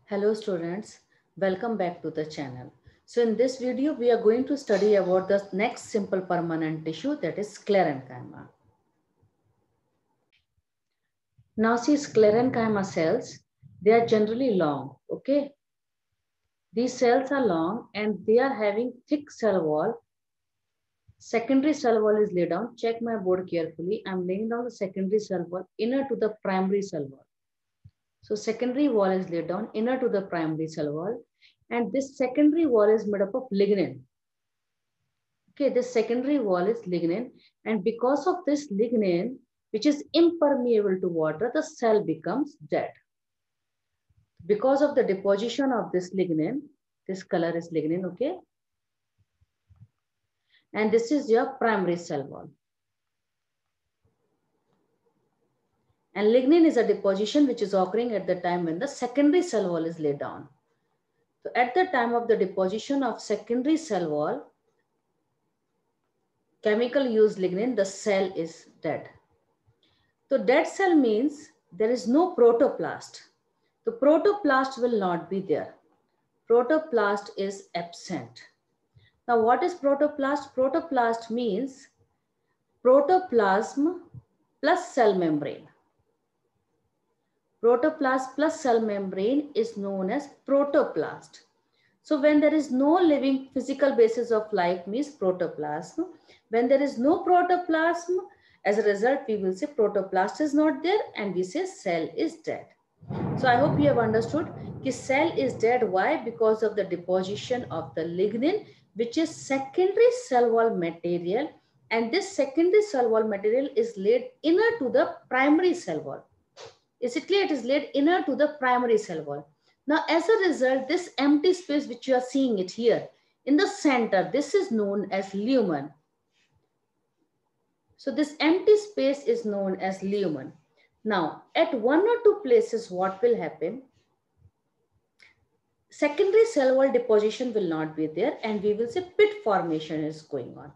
Hello students, welcome back to the channel. So in this video, we are going to study about the next simple permanent tissue, that is sclerenchyma. Now see, sclerenchyma cells, they are generally long, okay? These cells are long and they are having thick cell wall. Secondary cell wall is laid down. Check my board carefully. I'm laying down the secondary cell wall inner to the primary cell wall. So secondary wall is laid down inner to the primary cell wall, and this secondary wall is made up of lignin. Okay, this secondary wall is lignin, and because of this lignin, which is impermeable to water, the cell becomes dead. Because of the deposition of this lignin, this color is lignin, okay? And this is your primary cell wall. And lignin is a deposition which is occurring at the time when the secondary cell wall is laid down. So at the time of the deposition of secondary cell wall, chemical use lignin, the cell is dead. So dead cell means there is no protoplast. The protoplast will not be there. Protoplast is absent. Now what is protoplast? Protoplast means protoplasm plus cell membrane. Protoplasm plus cell membrane is known as protoplast. So when there is no living physical basis of life means protoplasm. When there is no protoplasm, as a result, we will say protoplast is not there and we say cell is dead. So I hope you have understood that cell is dead. Why? Because of the deposition of the lignin, which is secondary cell wall material, and this secondary cell wall material is laid inner to the primary cell wall. Is it clear? It is laid inner to the primary cell wall. Now, as a result, this empty space which you are seeing it here in the center, this is known as lumen. So this empty space is known as lumen. Now, at one or two places, what will happen? Secondary cell wall deposition will not be there and we will say pit formation is going on.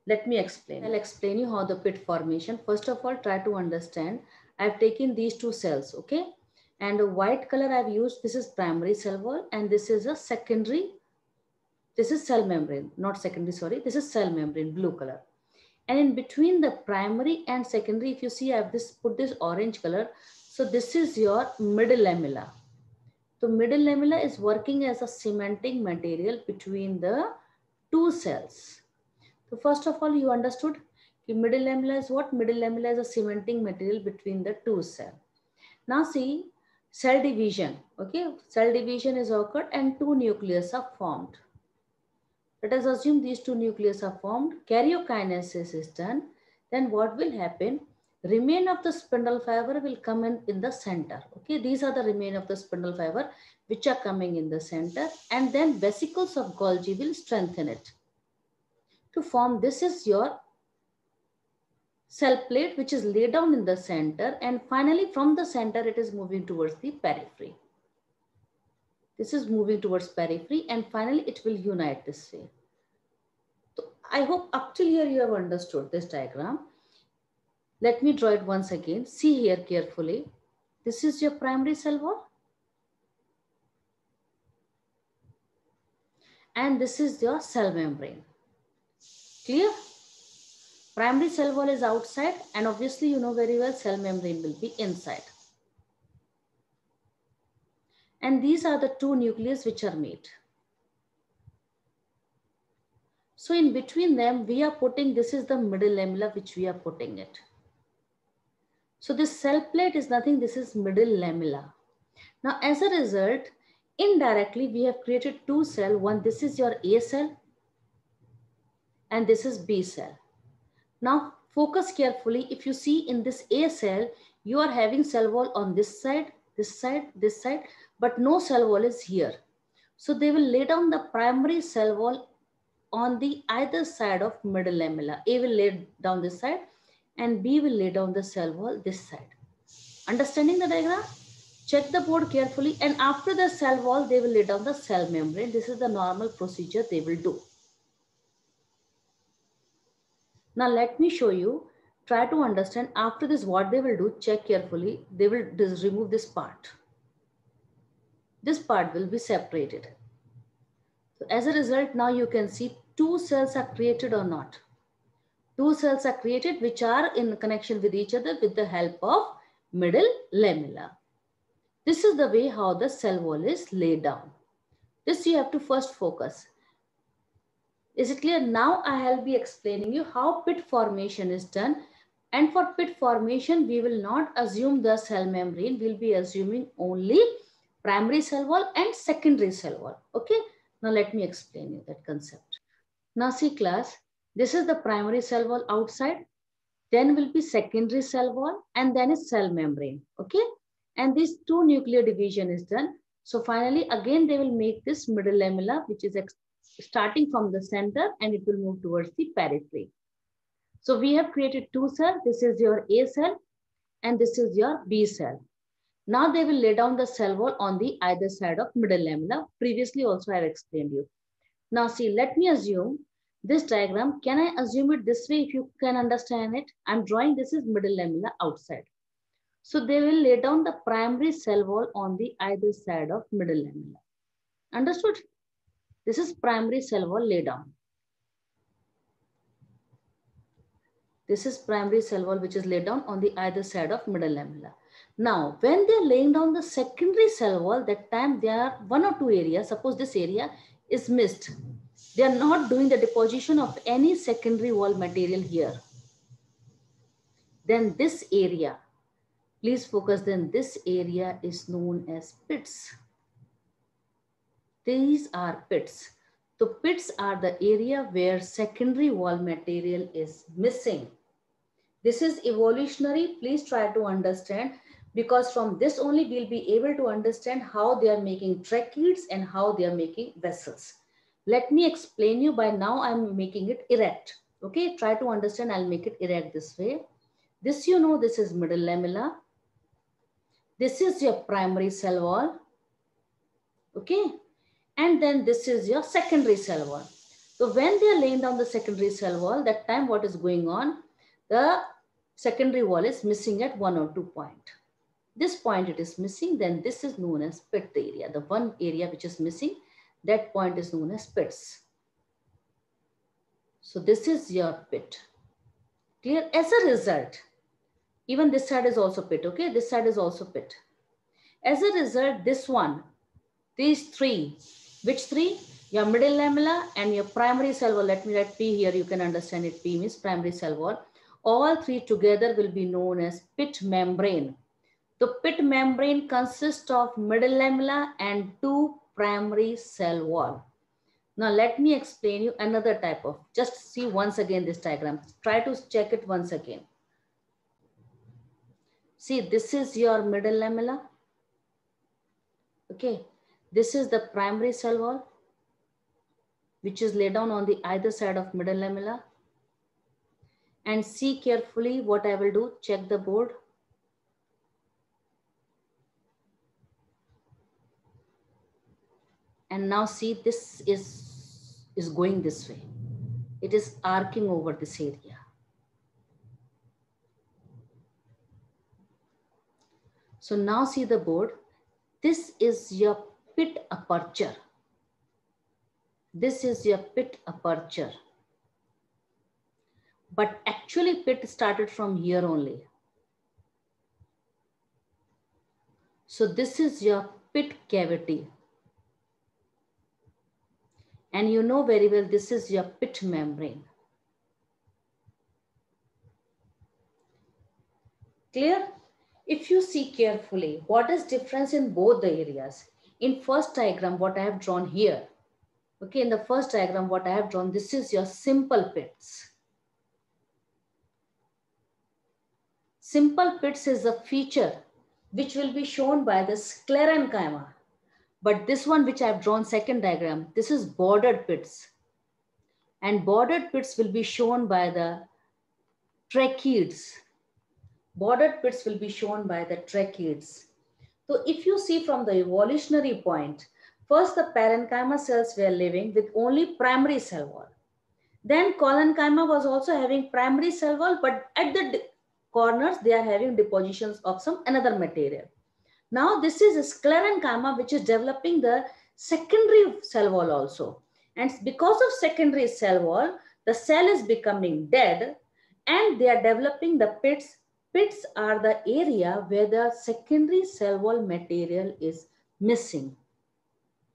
Let me explain. I'll explain you how the pit formation. First of all, try to understand. I've taken these two cells, okay? And the white color I've used, this is primary cell wall and this is a secondary, this is cell membrane, not secondary, sorry. This is cell membrane, blue color. And in between the primary and secondary, if you see, I've put this orange color. So this is your middle lamella. So middle lamella is working as a cementing material between the two cells. So first of all, you understood middle lamella is what? Middle lamella is a cementing material between the two cells. Now see, cell division, okay? Cell division is occurred and two nucleus are formed. Let us assume these two nucleus are formed, karyokinesis is done, then what will happen? Remain of the spindle fiber will come in the center. Okay, these are the remain of the spindle fiber which are coming in the center, and then vesicles of Golgi will strengthen it to form. This is your cell plate which is laid down in the center, and finally from the center it is moving towards the periphery. This is moving towards periphery and finally it will unite this way. I hope up till here you have understood this diagram. Let me draw it once again. See here carefully. This is your primary cell wall. And this is your cell membrane. Clear? Primary cell wall is outside and obviously you know very well cell membrane will be inside. And these are the two nucleus which are made. So in between them, we are putting, this is the middle lamella which we are putting it. So this cell plate is nothing, this is middle lamella. Now as a result, indirectly we have created two cells. One, this is your A cell and this is B cell. Now focus carefully. If you see in this A cell, you are having cell wall on this side, this side, this side, but no cell wall is here. So they will lay down the primary cell wall on the either side of middle lamella. A will lay down this side and B will lay down the cell wall this side. Understanding the diagram? Check the board carefully, and after the cell wall, they will lay down the cell membrane. This is the normal procedure they will do. Now let me show you. Try to understand after this what they will do. Check carefully. They will remove this part. This part will be separated. So as a result, now you can see two cells are created or not. Two cells are created which are in connection with each other with the help of middle lamella. This is the way how the cell wall is laid down. This you have to first focus. Is it clear? Now I will be explaining you how pit formation is done. And for pit formation, we will not assume the cell membrane. We'll be assuming only primary cell wall and secondary cell wall. Okay. Now let me explain you that concept. Now see class, this is the primary cell wall outside. Then will be secondary cell wall and then is cell membrane. Okay. And this two nuclear division is done. So finally, again, they will make this middle lamella, which is starting from the center and it will move towards the periphery. So we have created two cells. This is your A cell and this is your B cell. Now they will lay down the cell wall on the either side of middle lamella. Previously also I have explained you. Now see, let me assume this diagram. Can I assume it this way if you can understand it? I'm drawing this is middle lamella outside. So they will lay down the primary cell wall on the either side of middle lamella. Understood? This is primary cell wall lay down. This is primary cell wall which is laid down on the either side of middle lamella. Now, when they are laying down the secondary cell wall, that time there are one or two areas, suppose this area is missed. They are not doing the deposition of any secondary wall material here. Then this area, please focus, then this area is known as pits. These are pits. So pits are the area where secondary wall material is missing. This is evolutionary. Please try to understand, because from this only we'll be able to understand how they are making tracheids and how they are making vessels. Let me explain you. By now I'm making it erect. Okay, try to understand. I'll make it erect this way. This, you know, this is middle lamella. This is your primary cell wall. Okay, and then this is your secondary cell wall. So when they are laying down the secondary cell wall, that time what is going on? The secondary wall is missing at 1 or 2 point. This point it is missing, then this is known as pit area. The one area which is missing, that point is known as pits. So this is your pit. Clear? As a result, even this side is also pit, okay? This side is also pit. As a result, this one, these three, which three? Your middle lamella and your primary cell wall. Let me write P here, you can understand it. P means primary cell wall. All three together will be known as pit membrane. The pit membrane consists of middle lamella and two primary cell wall. Now let me explain you another type of, just see once again this diagram. Try to check it once again. See, this is your middle lamella. Okay, this is the primary cell wall, which is laid down on the either side of middle lamella. And see carefully what I will do. Check the board. And now see, this is going this way. It is arcing over this area. So now see the board. This is your pit aperture. This is your pit aperture. But actually pit started from here only. So this is your pit cavity. And you know very well, this is your pit membrane. Clear? If you see carefully, what is difference in both the areas? In first diagram, what I have drawn here. Okay, in the first diagram, what I have drawn, this is your simple pits. Simple pits is a feature which will be shown by the sclerenchyma. But this one which I have drawn second diagram, this is bordered pits. And bordered pits will be shown by the tracheids. Bordered pits will be shown by the tracheids. So if you see from the evolutionary point, first the parenchyma cells were living with only primary cell wall. Then collenchyma was also having primary cell wall, but at the corners they are having depositions of some another material. Now this is a sclerenchyma which is developing the secondary cell wall also. And because of secondary cell wall, the cell is becoming dead and they are developing the pits. Pits are the area where the secondary cell wall material is missing.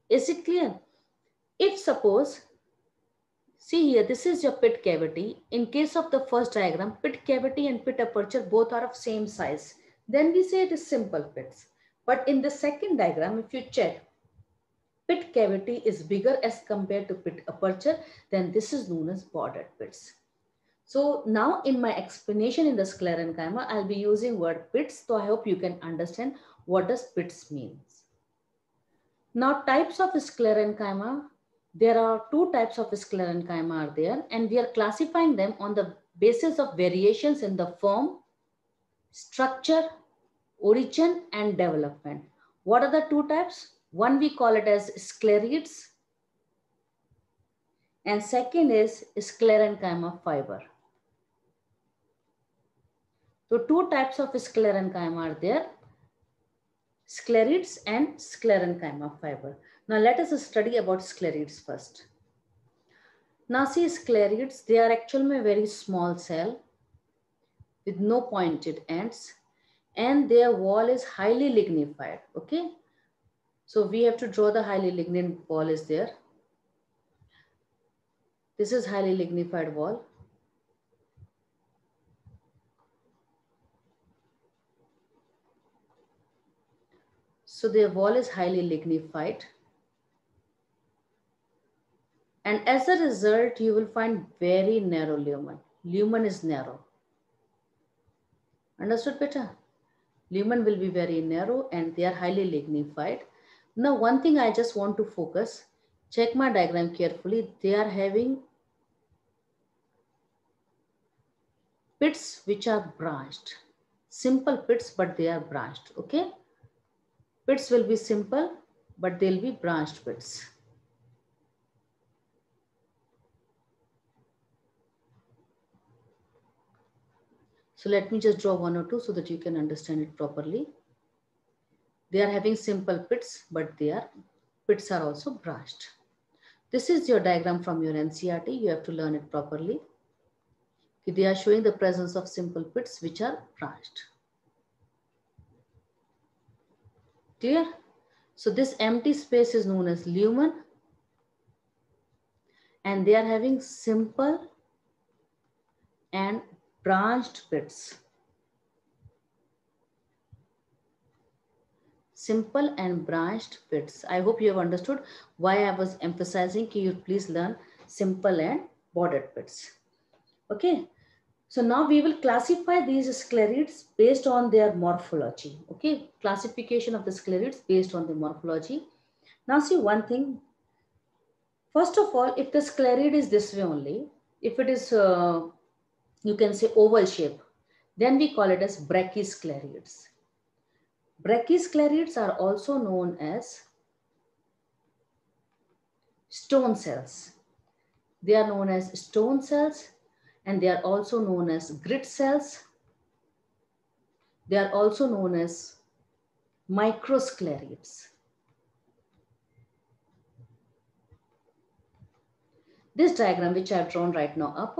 Is it clear? If suppose, see here, this is your pit cavity. In case of the first diagram, pit cavity and pit aperture both are of same size. Then we say it is simple pits. But in the second diagram, if you check, pit cavity is bigger as compared to pit aperture, then this is known as bordered pits. So now in my explanation in the sclerenchyma, I'll be using word pits. So I hope you can understand what does pits means. Now types of sclerenchyma, there are two types of sclerenchyma are there, and we are classifying them on the basis of variations in the form, structure, origin and development. What are the two types? One we call it as sclerids and second is sclerenchyma fiber. So two types of sclerenchyma are there, sclerids and sclerenchyma fiber. Now let us study about sclerids first. Now see sclerids, they are actually a very small cell with no pointed ends and their wall is highly lignified, okay? So we have to draw the highly lignin wall is there. This is highly lignified wall. So their wall is highly lignified. And as a result, you will find very narrow lumen. Lumen is narrow. Understood, beta? Lumen will be very narrow and they are highly lignified. Now, one thing I just want to focus, check my diagram carefully. They are having pits which are branched. Simple pits, but they are branched, okay? Pits will be simple, but they'll be branched pits. So let me just draw one or two so that you can understand it properly. They are having simple pits, but their pits are also branched. This is your diagram from your NCERT. You have to learn it properly. They are showing the presence of simple pits which are branched. Clear? So this empty space is known as lumen and they are having simple and branched pits. Simple and branched pits. I hope you have understood why I was emphasizing that you please learn simple and bordered pits. Okay. So now we will classify these sclerids based on their morphology. Okay. Classification of the sclerids based on the morphology. Now see one thing. First of all, if the sclerid is this way only, if it is, you can say oval shape, then we call it as brachysclerids. Brachysclerids are also known as stone cells. They are known as stone cells and they are also known as grit cells. They are also known as microsclerids. This diagram which I have drawn right now up,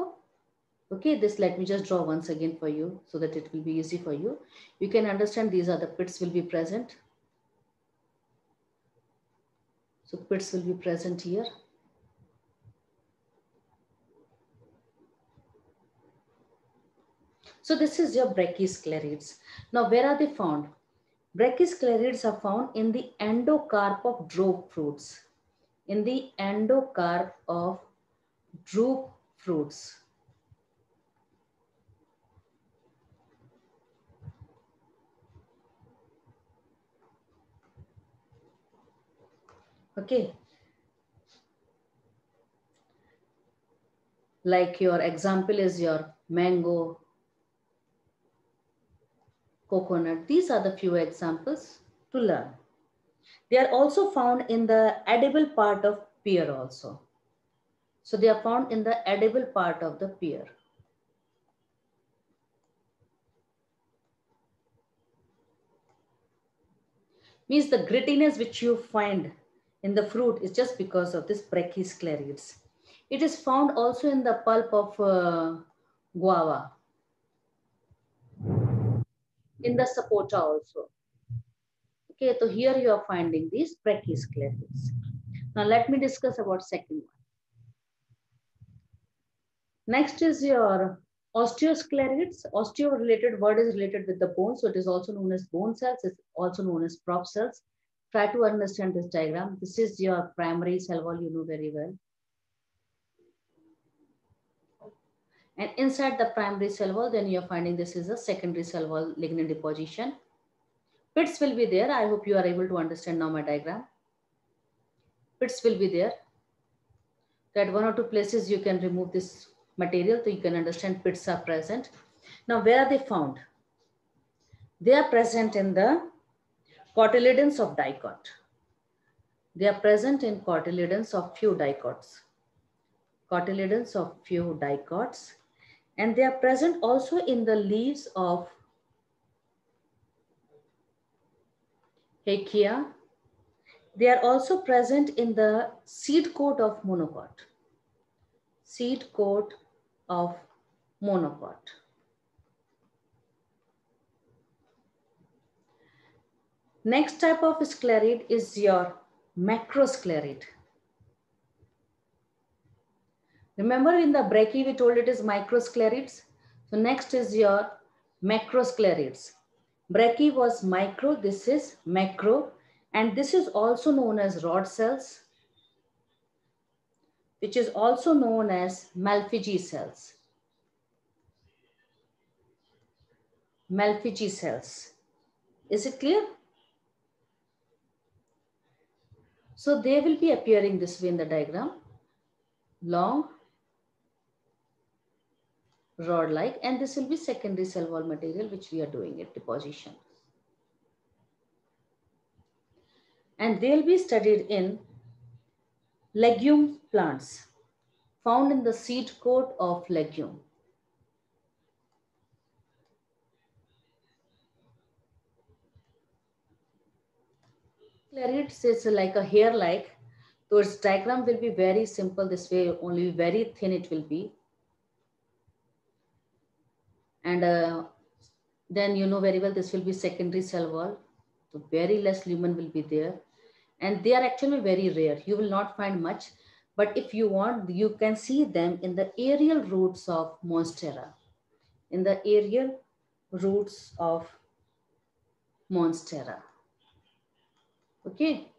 okay, this let me just draw once again for you so that it will be easy for you. You can understand these are the pits will be present. So pits will be present here. So this is your brachysclerids. Now where are they found? Brachysclerids are found in the endocarp of drupe fruits. In the endocarp of drupe fruits. Okay. Like your example is your mango, coconut. These are the few examples to learn. They are also found in the edible part of pear also. So they are found in the edible part of the pear. Means the grittiness which you find in the fruit is just because of this brachysclerids. It is found also in the pulp of guava, in the sapota also. Okay, so here you are finding these brachysclerids. Now let me discuss about second one. Next is your osteosclerids. Osteo related word is related with the bone, so it is also known as bone cells. It's also known as prop cells. Try to understand this diagram. This is your primary cell wall, you know very well. And inside the primary cell wall, then you're finding this is a secondary cell wall lignin deposition. Pits will be there. I hope you are able to understand now my diagram. Pits will be there. At one or two places you can remove this material so you can understand pits are present. Now, where are they found? They are present in the cotyledons of dicot. They are present in cotyledons of few dicots. Cotyledons of few dicots. And they are present also in the leaves of Hakea. They are also present in the seed coat of monocot. Seed coat of monocot. Next type of sclerid is your macrosclerid. Remember in the brachy we told it is microsclerids. So next is your macrosclerids. Brachy was micro, this is macro, and this is also known as rod cells, which is also known as Malpighi cells. Malpighi cells. Is it clear? So they will be appearing this way in the diagram. Long, rod-like, and this will be secondary cell wall material which we are doing at deposition. And they'll be studied in legume plants found in the seed coat of legume. Sclerids is like a hair-like, so its diagram will be very simple this way, only very thin it will be. And then you know very well this will be secondary cell wall, so very less lumen will be there. And they are actually very rare. You will not find much, but if you want, you can see them in the aerial roots of Monstera. In the aerial roots of Monstera. Okay,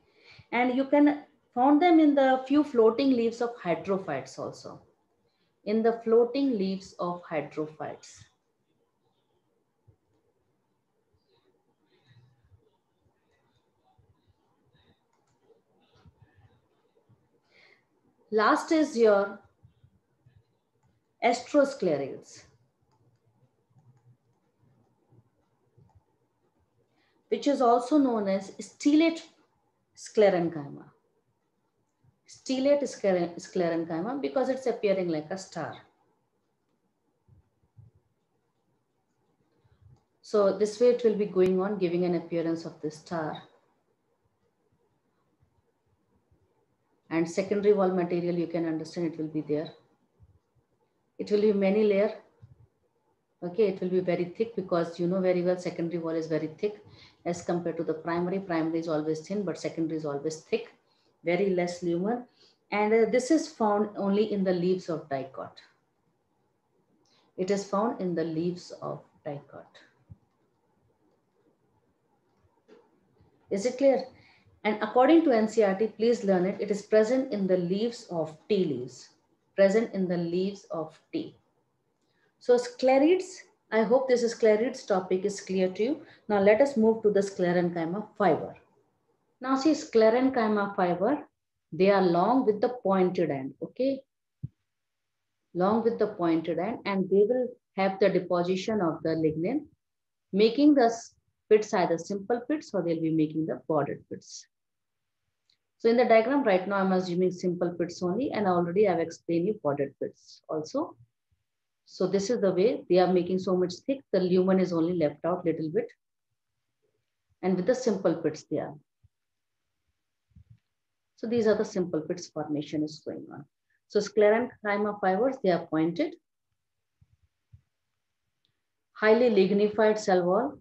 and you can found them in the few floating leaves of hydrophytes also. In the floating leaves of hydrophytes. Last is your astrosclerids, which is also known as stellate sclerenchyma. Stellate sclerenchyma because it's appearing like a star. So this way it will be going on, giving an appearance of the star. And secondary wall material, you can understand it will be there. It will be many layer. Okay, it will be very thick because you know very well secondary wall is very thick as compared to the primary. Primary is always thin, but secondary is always thick, very less lumen. And this is found only in the leaves of dicot. It is found in the leaves of dicot. Is it clear? And according to NCERT, please learn it. It is present in the leaves of tea leaves. Present in the leaves of tea. So sclerids, I hope this sclerids topic is clear to you. Now let us move to the sclerenchyma fiber. Now see sclerenchyma fiber, they are long with the pointed end, okay? Long with the pointed end, and they will have the deposition of the lignin, making the pits either simple pits or they'll be making the bordered pits. So in the diagram right now, I'm assuming simple pits only, and already I've explained you bordered pits also. So this is the way they are making so much thick, the lumen is only left out little bit. and with the simple pits there. So these are the simple pits formation is going on. So sclerenchyma fibers, they are pointed, highly lignified cell wall,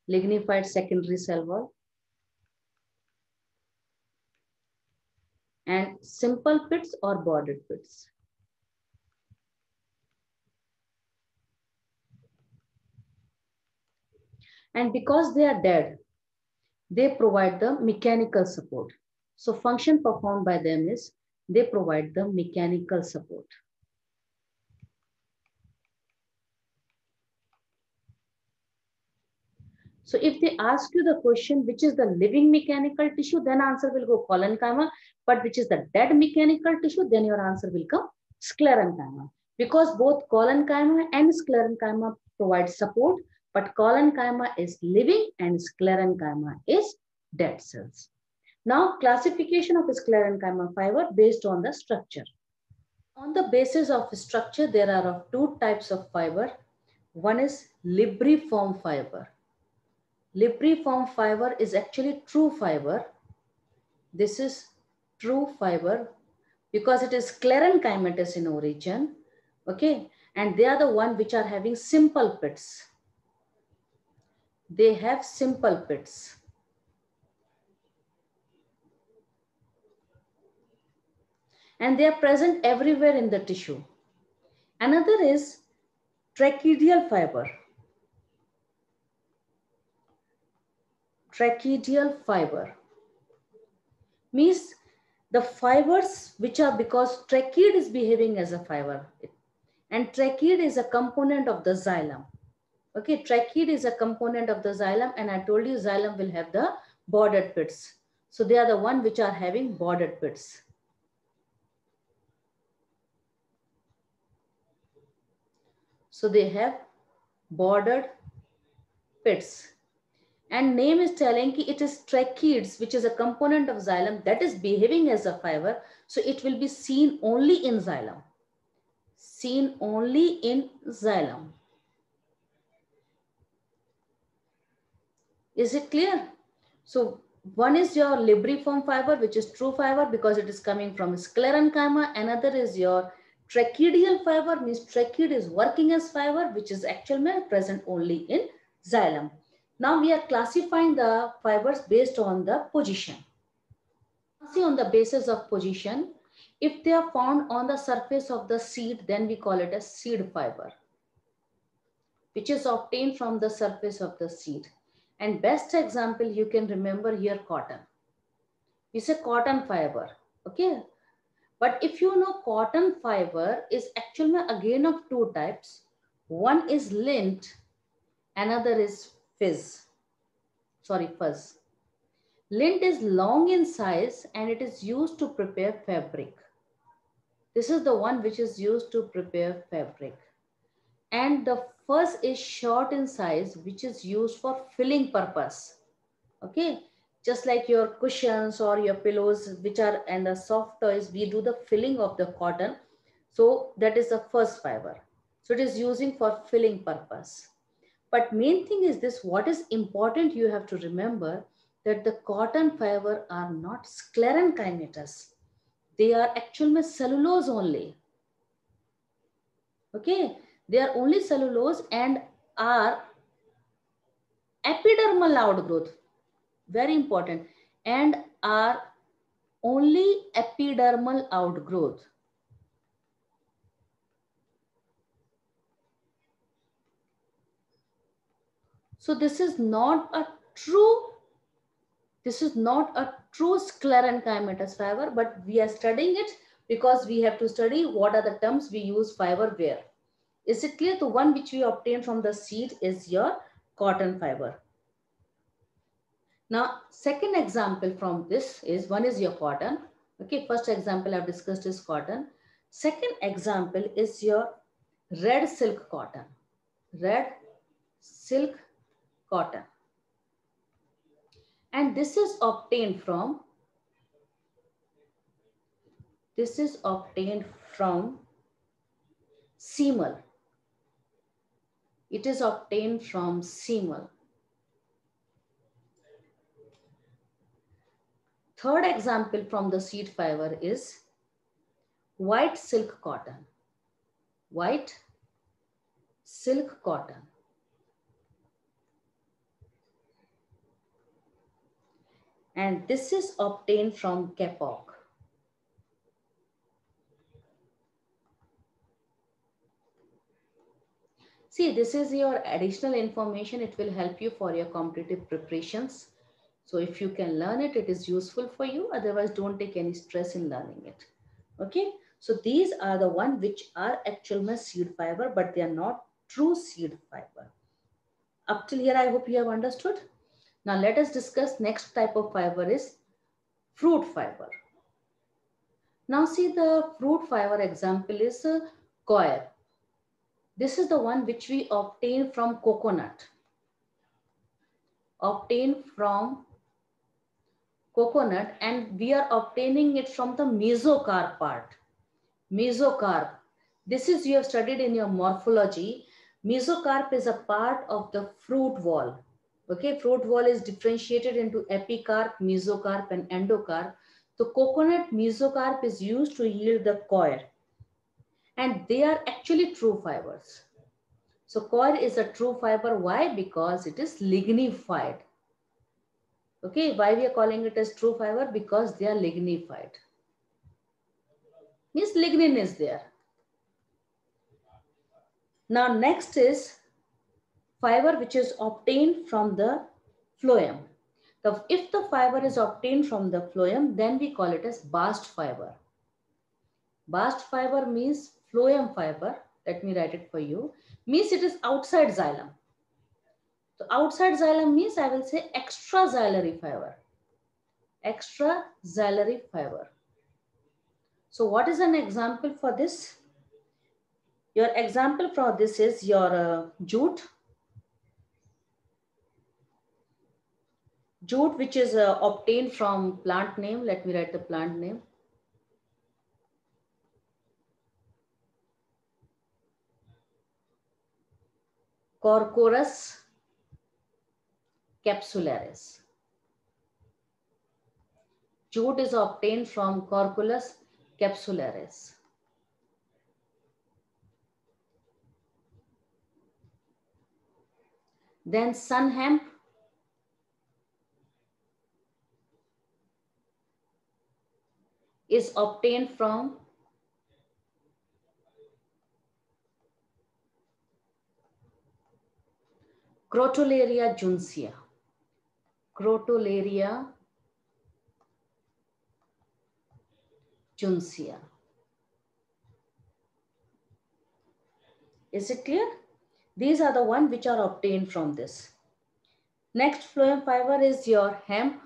lignified secondary cell wall, and simple pits or bordered pits. And because they are dead, they provide the mechanical support. So function performed by them is they provide the mechanical support. So if they ask you the question, which is the living mechanical tissue, then answer will go collenchyma. But which is the dead mechanical tissue, then your answer will come sclerenchyma. Because both collenchyma and sclerenchyma provide support, but collenchyma is living and sclerenchyma is dead cells. Now, classification of sclerenchyma fiber based on the structure. On the basis of structure, there are of two types of fiber. One is libriform fiber. Libriform fiber is actually true fiber. This is true fiber because it is sclerenchymatous in origin. Okay, and they are the one which are having simple pits. They have simple pits. And they are present everywhere in the tissue. Another is tracheidal fiber. Tracheidal fiber means the fibers which are, because tracheid is behaving as a fiber, and tracheid is a component of the xylem. Okay, tracheid is a component of the xylem, and I told you xylem will have the bordered pits. So they are the one which are having bordered pits. So they have bordered pits. And name is telling ki it is tracheids, which is a component of xylem that is behaving as a fiber. So it will be seen only in xylem. Seen only in xylem. Is it clear? So one is your libriform fiber, which is true fiber because it is coming from sclerenchyma. Another is your tracheidal fiber, means tracheid is working as fiber, which is actually present only in xylem. Now we are classifying the fibers based on the position. See, on the basis of position, if they are found on the surface of the seed, then we call it a seed fiber, which is obtained from the surface of the seed. And best example you can remember here, cotton. We say cotton fiber, okay? But if you know, cotton fiber is actually again of two types. One is lint, another is fuzz. Lint is long in size and it is used to prepare fabric. This is the one which is used to prepare fabric. And the fuzz is short in size, which is used for filling purpose. Okay, just like your cushions or your pillows, which are and the soft toys, we do the filling of the cotton. So that is the fuzz fiber. So it is using for filling purpose. But main thing is this, what is important, you have to remember that the cotton fiber are not sclerenchymatous. They are actually cellulose only. Okay, they are only cellulose and are epidermal outgrowth, very important, and are only epidermal outgrowth. So this is not a true sclerenchymatous fiber, but we are studying it because we have to study what are the terms we use fiber where. Is it clear? The one which we obtain from the seed is your cotton fiber. Now, second example from this is, one is your cotton. Okay, first example I've discussed is cotton. Second example is your red silk cotton. Red silk cotton. And this is obtained from semal. It is obtained from semal. Third example from the seed fiber is white silk cotton. White silk cotton. And this is obtained from kapok. See, this is your additional information. It will help you for your competitive preparations. So if you can learn it, it is useful for you. Otherwise, don't take any stress in learning it. Okay. So these are the one which are actual seed fiber, but they are not true seed fiber. Up till here, I hope you have understood. Now let us discuss next type of fiber is fruit fiber. Now see the fruit fiber example is coir. This is the one which we obtain from coconut. Obtain from coconut, and we are obtaining it from the mesocarp part. Mesocarp. This is you have studied in your morphology. Mesocarp is a part of the fruit wall. Okay, fruit wall is differentiated into epicarp, mesocarp, and endocarp. The coconut mesocarp is used to yield the coir, and they are actually true fibers. So coir is a true fiber. Why? Because it is lignified. Okay, why we are calling it as true fiber? Because they are lignified. Means lignin is there. Now next is fiber which is obtained from the phloem. If the fiber is obtained from the phloem, then we call it as bast fiber. Bast fiber means phloem fiber. Let me write it for you. Means it is outside xylem. So outside xylem means I will say extraxillary fiber. Extraxillary fiber. So what is an example for this? Your example for this is your jute. Jute which is obtained from plant name. Let me write the plant name. Quercus capsularis. Jute is obtained from Quercus capsularis. Then sun hemp is obtained from Crotalaria juncea. Crotalaria juncea. Is it clear? These are the ones which are obtained from this. Next phloem fiber is your hemp.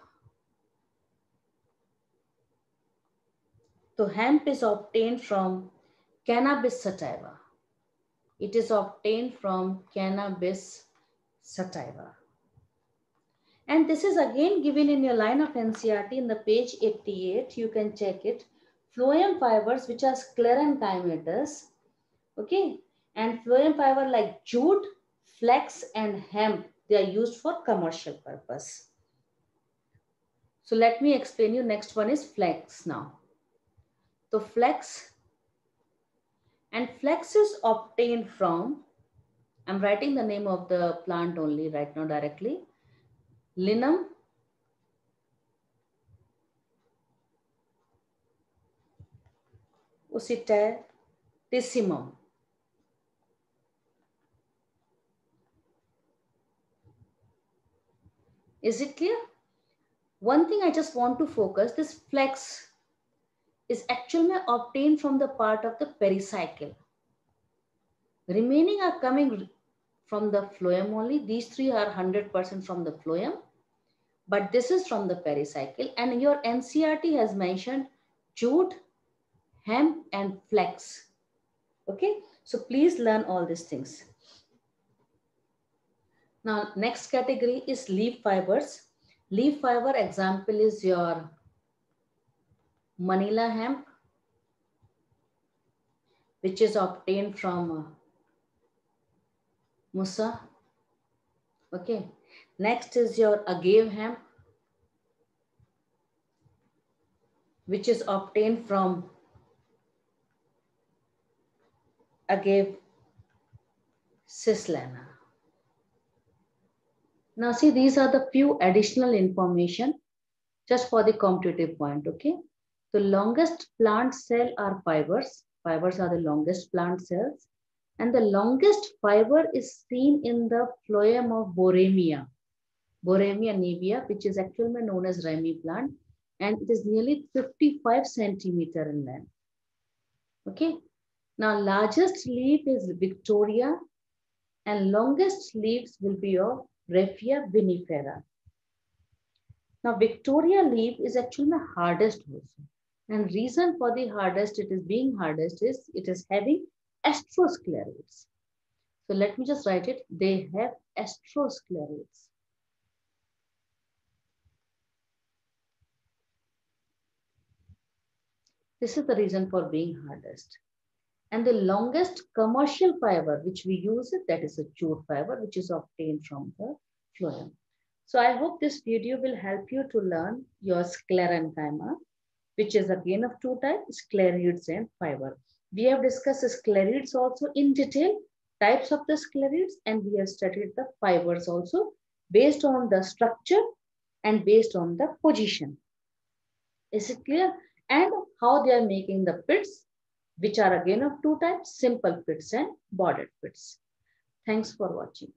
So hemp is obtained from Cannabis sativa. It is obtained from Cannabis sativa. And this is again given in your line of NCERT in the page 88. You can check it. Phloem fibers which are sclerenchymatous. Okay. And phloem fiber like jute, flax, and hemp, they are used for commercial purpose. So let me explain you. Next one is flax now. So flax, and flax is obtained from, I'm writing the name of the plant only right now directly. Linum usitatissimum. Is it clear? One thing I just want to focus, this flax is actually obtained from the part of the pericycle. Remaining are coming from the phloem only. These three are 100% from the phloem, but this is from the pericycle. And your NCERT has mentioned jute, hemp, and flax. Okay, so please learn all these things. Now, next category is leaf fibers. Leaf fiber example is your Manila hemp, which is obtained from Musa. Okay. Next is your agave hemp, which is obtained from agave cislana. Now see, these are the few additional information just for the competitive point, okay? The longest plant cell are fibers. Fibers are the longest plant cells. And the longest fiber is seen in the phloem of Boremia. Boremia nivea, which is actually known as Remy plant. And it is nearly 55 centimeter in length. Okay. Now, largest leaf is Victoria and longest leaves will be of Raphia vinifera. Now, Victoria leaf is actually the hardest also. And reason for the hardest, it is being hardest is it is having astroscleroids. So let me just write it. They have astroscleroids. This is the reason for being hardest. And the longest commercial fiber which we use, that is a jute fiber, which is obtained from the phloem. So I hope this video will help you to learn your sclerenchyma, which is again of two types, sclerids and fiber. We have discussed sclerids also in detail, types of the sclerids, and we have studied the fibers also based on the structure and based on the position. Is it clear? And how they are making the pits, which are again of two types, simple pits and bordered pits. Thanks for watching.